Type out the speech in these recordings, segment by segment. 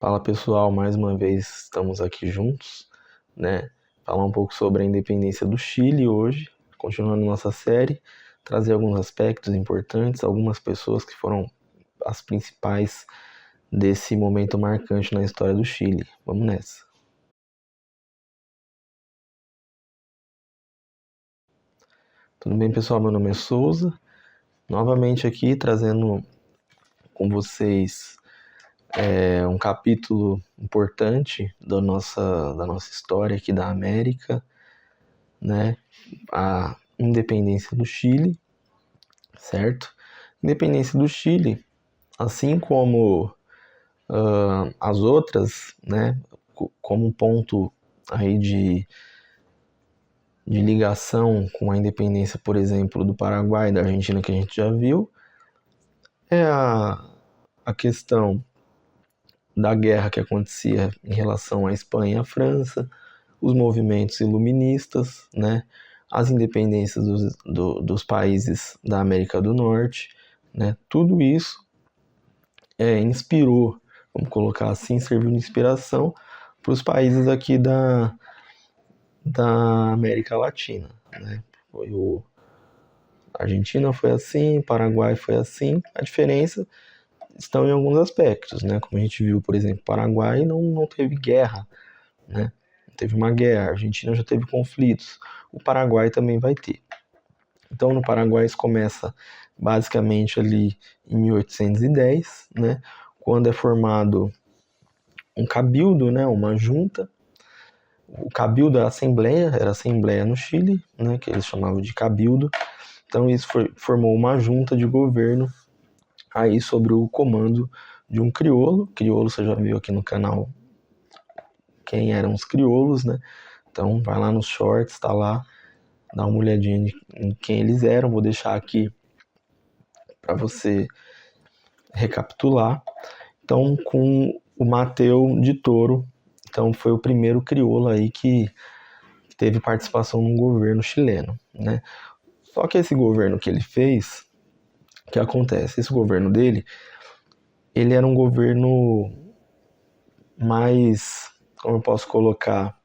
Fala pessoal, mais uma vez estamos aqui juntos, né? Falar um pouco sobre a independência do Chile hoje, continuando nossa série, trazer alguns aspectos importantes, algumas pessoas que foram as principais desse momento marcante na história do Chile. Vamos nessa. Tudo bem, pessoal? Meu nome é Souza, novamente aqui trazendo com vocês um capítulo importante da nossa história aqui da América, né? A independência do Chile, certo? Independência do Chile, assim como as outras, né? Como um ponto aí de ligação com a independência, por exemplo, do Paraguai e da Argentina, que a gente já viu, é a questão da guerra que acontecia em relação à Espanha e à França, os movimentos iluministas, né? As independências dos países da América do Norte, né? Tudo isso inspirou, vamos colocar assim, serviu de inspiração para os países aqui da América Latina, né? A Argentina foi assim, Paraguai foi assim. A diferença estão em alguns aspectos, né? Como a gente viu, por exemplo, Paraguai não teve guerra, né? Teve uma guerra, a Argentina já teve conflitos, o Paraguai também vai ter. Então, no Paraguai isso começa basicamente ali em 1810, né? Quando é formado um cabildo, né? Uma junta. O cabildo era a assembleia no Chile, né? Que eles chamavam de cabildo. Então, isso formou uma junta de governo aí sobre o comando de um crioulo. Crioulo, você já viu aqui no canal quem eram os crioulos, né? Então, vai lá nos shorts, tá lá, dá uma olhadinha em quem eles eram. Vou deixar aqui para você recapitular. Então, com o Mateu de Toro, então foi o primeiro crioulo aí que teve participação no governo chileno, né? Só que esse governo que ele fez, o que acontece? Esse governo dele, ele era um governo mais, como eu posso colocar,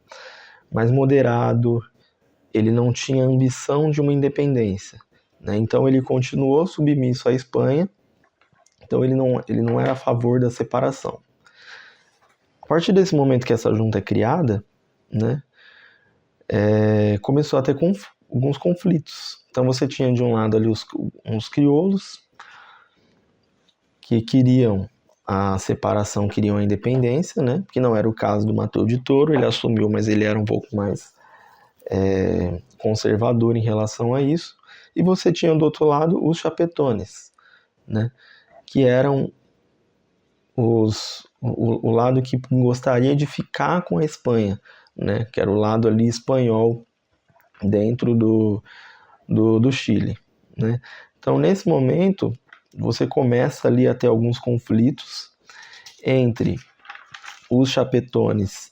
mais moderado. Ele não tinha ambição de uma independência, né? Então ele continuou submisso à Espanha. Então ele não era a favor da separação. A partir desse momento que essa junta é criada, né, começou a ter alguns conflitos. Então você tinha de um lado ali uns crioulos que queriam a separação, queriam a independência, né, que não era o caso do Mateu de Toro. Ele assumiu, mas ele era um pouco mais conservador em relação a isso. E você tinha do outro lado os chapetones, né, que eram o lado que gostaria de ficar com a Espanha, né, que era o lado ali espanhol dentro do Chile, né. Então, nesse momento, você começa ali a ter alguns conflitos entre os chapetones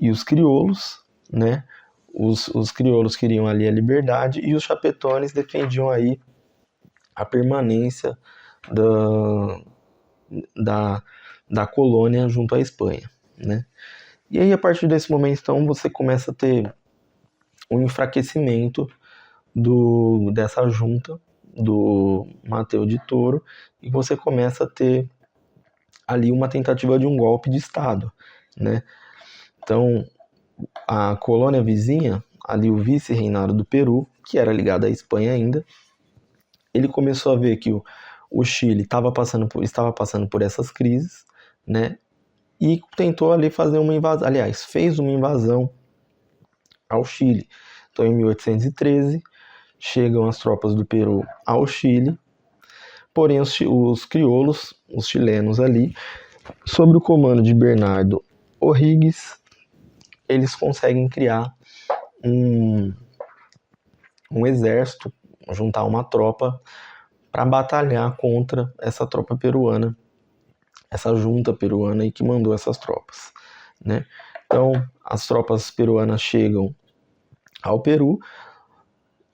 e os crioulos, né. Os crioulos queriam ali a liberdade e os chapetones defendiam aí a permanência da colônia junto à Espanha, né? E aí, a partir desse momento, então, você começa a ter um enfraquecimento dessa junta do Mateu de Toro, e você começa a ter ali uma tentativa de um golpe de Estado, né? Então, a colônia vizinha, ali o vice-reinado do Peru, que era ligado à Espanha ainda, ele começou a ver que o Chile estava passando por essas crises, né? E tentou ali fazer uma invasão, aliás, fez uma invasão ao Chile. Então, em 1813, chegam as tropas do Peru ao Chile, porém os crioulos, os chilenos ali, sob o comando de Bernardo O'Higgins, eles conseguem criar um exército, juntar uma tropa para batalhar contra essa tropa peruana, essa junta peruana aí que mandou essas tropas, né? Então, as tropas peruanas chegam ao Peru,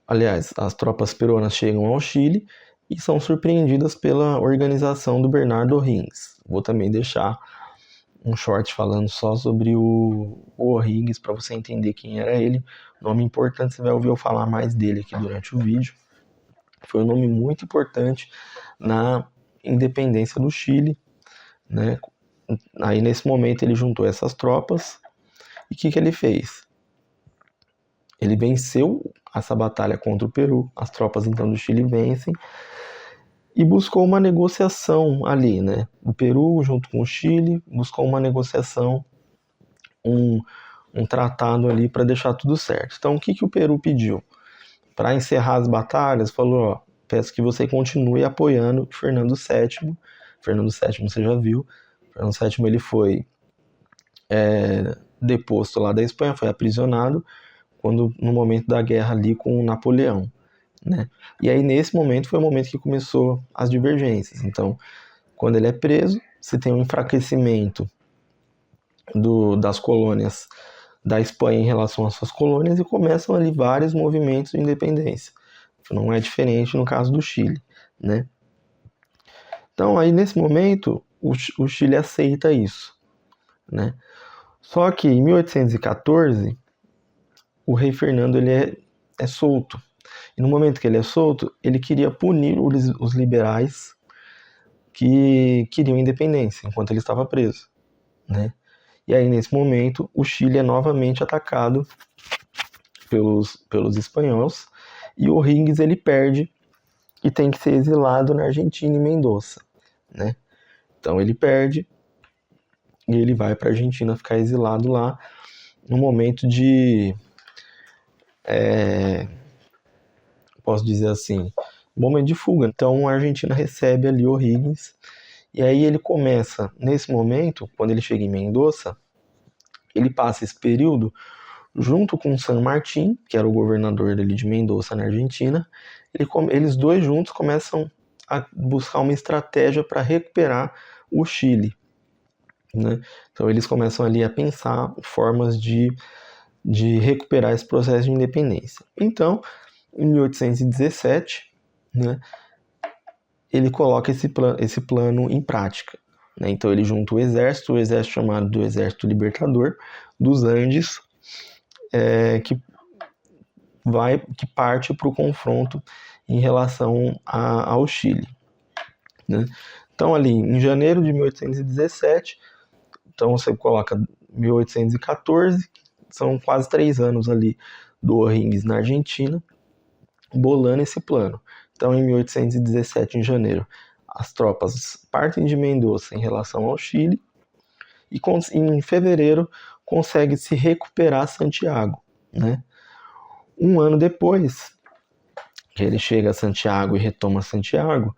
aliás, as tropas peruanas chegam ao Chile e são surpreendidas pela organização do Bernardo O'Higgins. Vou também deixar um short falando só sobre o O'Higgins, para você entender quem era ele. Nome importante, você vai ouvir eu falar mais dele aqui durante o vídeo. Foi um nome muito importante na independência do Chile, né? Aí nesse momento ele juntou essas tropas e o que ele fez? Ele venceu essa batalha contra o Peru, as tropas então do Chile vencem e buscou uma negociação ali, né? O Peru junto com o Chile buscou uma negociação, um tratado ali para deixar tudo certo. Então o que o Peru pediu? Para encerrar as batalhas, falou, ó, peço que você continue apoiando Fernando VII. Fernando VII você já viu. Fernando VII ele foi deposto lá da Espanha, foi aprisionado no momento da guerra ali com o Napoleão, né? E aí nesse momento foi o momento que começou as divergências. Então, quando ele é preso, você tem um enfraquecimento das colônias da Espanha em relação às suas colônias e começam ali vários movimentos de independência. Não é diferente no caso do Chile, né? Então aí nesse momento o Chile aceita isso, né? Só que em 1814 o rei Fernando ele é solto. E no momento que ele é solto, ele queria punir os liberais que queriam independência enquanto ele estava preso, né? E aí nesse momento o Chile é novamente atacado pelos espanhóis e o O'Higgins ele perde e tem que ser exilado na Argentina, em Mendoza, né? Então ele perde e ele vai para a Argentina ficar exilado lá no momento de, posso dizer assim, momento de fuga. Então a Argentina recebe ali o O'Higgins e aí ele começa, nesse momento, quando ele chega em Mendoza, ele passa esse período junto com San Martín, que era o governador ali de Mendoza, na Argentina. Eles dois juntos começam a buscar uma estratégia para recuperar o Chile, né? Então eles começam ali a pensar formas de recuperar esse processo de independência. Então, em 1817, né, ele coloca esse plano em prática, né? Então ele junta o exército chamado do Exército Libertador dos Andes, que parte para o confronto em relação ao Chile, né? Então ali em janeiro de 1817, então você coloca 1814, são quase 3 anos ali do O'Higgins na Argentina, bolando esse plano. Então em 1817, em janeiro, as tropas partem de Mendoza em relação ao Chile e em fevereiro consegue se recuperar Santiago, né? Um ano depois que ele chega a Santiago e retoma Santiago,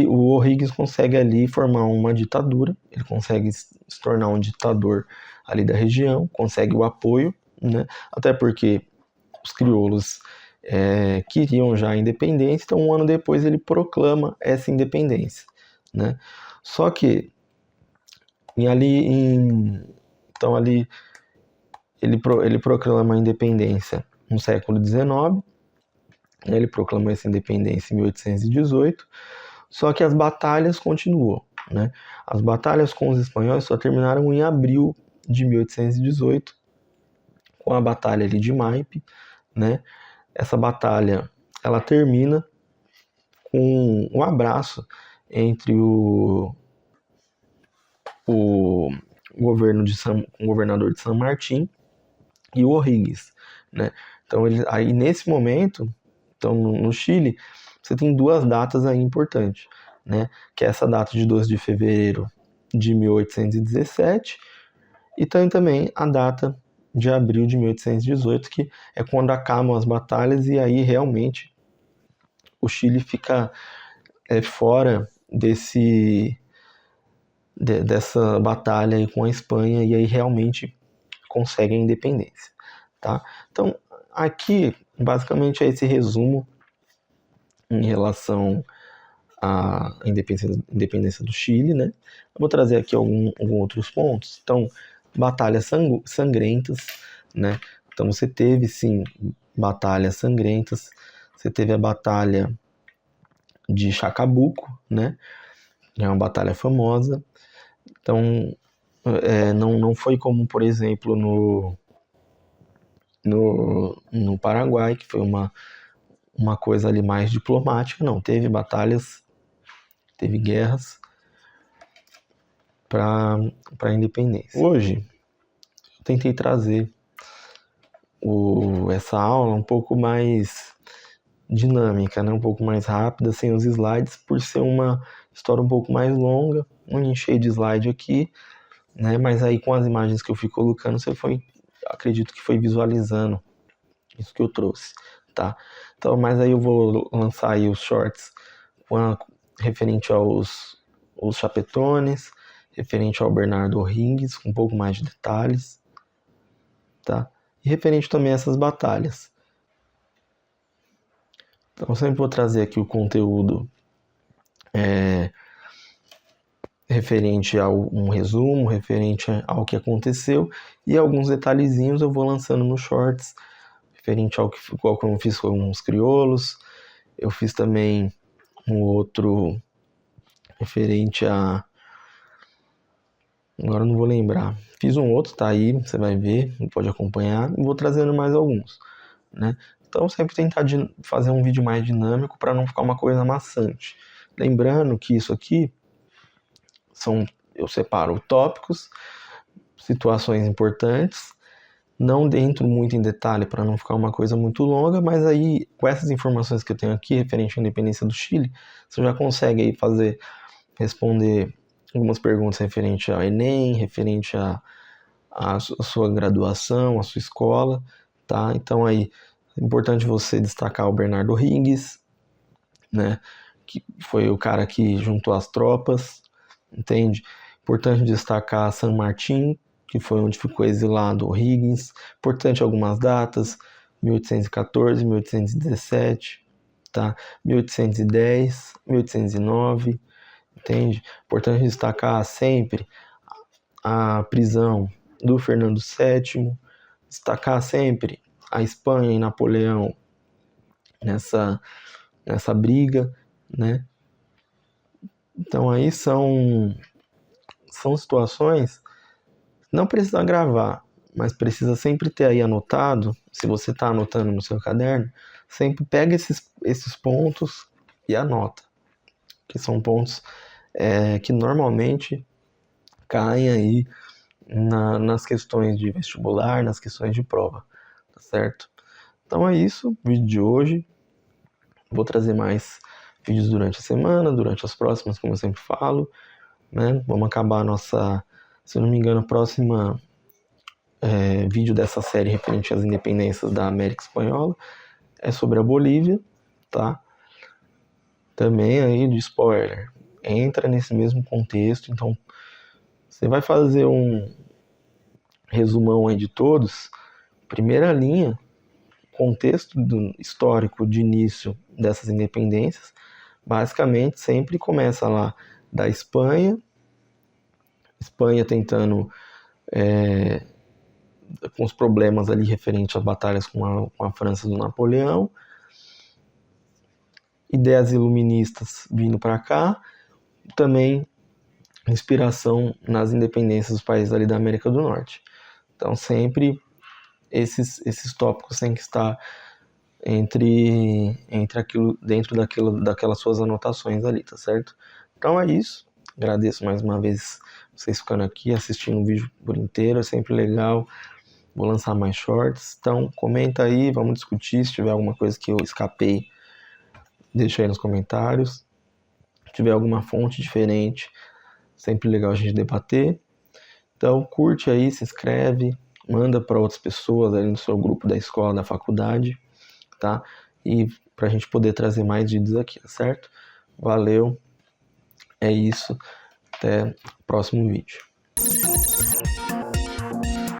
o O'Higgins consegue ali formar uma ditadura, ele consegue se tornar um ditador ali da região, consegue o apoio, né? Até porque os crioulos queriam já a independência, então um ano depois ele proclama essa independência, né? Só que então ali ele proclama a independência no século XIX, ele proclamou essa independência em 1818, só que as batalhas continuam, né? As batalhas com os espanhóis só terminaram em abril de 1818, com a batalha ali de Maipe, né? Essa batalha ela termina com um abraço entre o governador de San Martín e o O'Higgins, né? Então aí nesse momento, então no Chile, você tem duas datas aí importantes, né? Que é essa data de 12 de fevereiro de 1817 e tem também a data de abril de 1818, que é quando acabam as batalhas e aí realmente o Chile fica fora dessa batalha aí com a Espanha e aí realmente consegue a independência, tá? Então aqui basicamente é esse resumo em relação à independência do Chile, né? Eu vou trazer aqui alguns outros pontos. Então, batalhas sangrentas, né? Então você teve sim batalhas sangrentas. Você teve a batalha de Chacabuco, né? É uma batalha famosa. Então Não foi como, por exemplo, no Paraguai, que foi uma coisa ali mais diplomática. Não, teve batalhas, teve guerras para a independência. Hoje, eu tentei trazer essa aula um pouco mais dinâmica, né? Um pouco mais rápida, sem os slides, por ser uma história um pouco mais longa. Não enchei de slide aqui, né? Mas aí com as imagens que eu fui colocando, acredito que foi visualizando isso que eu trouxe, tá? Então, mas aí eu vou lançar aí os shorts referente os chapetones, referente ao Bernardo O'Higgins, com um pouco mais de detalhes, tá? E referente também a essas batalhas. Então, eu sempre vou trazer aqui o conteúdo referente a um resumo, referente ao que aconteceu, e alguns detalhezinhos eu vou lançando nos shorts, referente ao que eu fiz com os crioulos. Eu fiz também um outro referente a... Agora eu não vou lembrar. Fiz um outro, tá aí, você vai ver, pode acompanhar, e vou trazendo mais alguns, né? Então sempre tentar fazer um vídeo mais dinâmico para não ficar uma coisa maçante. Lembrando que isso aqui eu separo tópicos, situações importantes, não dentro muito em detalhe para não ficar uma coisa muito longa, mas aí com essas informações que eu tenho aqui referente à independência do Chile, você já consegue aí responder algumas perguntas referente ao Enem, referente à sua graduação, à sua escola, tá? Então aí é importante você destacar o Bernardo O'Higgins, né? Que foi o cara que juntou as tropas, entende? Importante destacar San Martín, que foi onde ficou exilado O'Higgins. Importante algumas datas: 1814, 1817, tá? 1810, 1809, entende? Importante destacar sempre a prisão do Fernando VII, destacar sempre a Espanha e Napoleão nessa briga, né? Então aí são situações, não precisa gravar, mas precisa sempre ter aí anotado. Se você está anotando no seu caderno, sempre pega esses pontos e anota, que são pontos que normalmente caem aí nas questões de vestibular, nas questões de prova, tá certo? Então é isso, o vídeo de hoje. Vou trazer mais vídeos durante a semana, durante as próximas, como eu sempre falo, né? Vamos acabar a nossa, se eu não me engano, próxima vídeo dessa série referente às independências da América Espanhola é sobre a Bolívia, tá? Também aí de spoiler, entra nesse mesmo contexto. Então você vai fazer um resumão aí de todos, primeira linha, contexto histórico de início dessas independências, basicamente sempre começa lá da Espanha tentando com os problemas ali referentes às batalhas com a França do Napoleão, ideias iluministas vindo para cá, também inspiração nas independências dos países ali da América do Norte. Então sempre esses tópicos têm que estar dentro daquelas suas anotações ali, tá certo? Então é isso. Agradeço mais uma vez vocês ficando aqui assistindo o vídeo por inteiro, é sempre legal. Vou lançar mais shorts, então comenta aí, vamos discutir. Se tiver alguma coisa que eu escapei, deixa aí nos comentários. Se tiver alguma fonte diferente, sempre legal a gente debater. Então curte aí, se inscreve, manda para outras pessoas ali no seu grupo da escola, da faculdade, tá? E pra gente poder trazer mais vídeos aqui, tá certo? Valeu, é isso, até o próximo vídeo.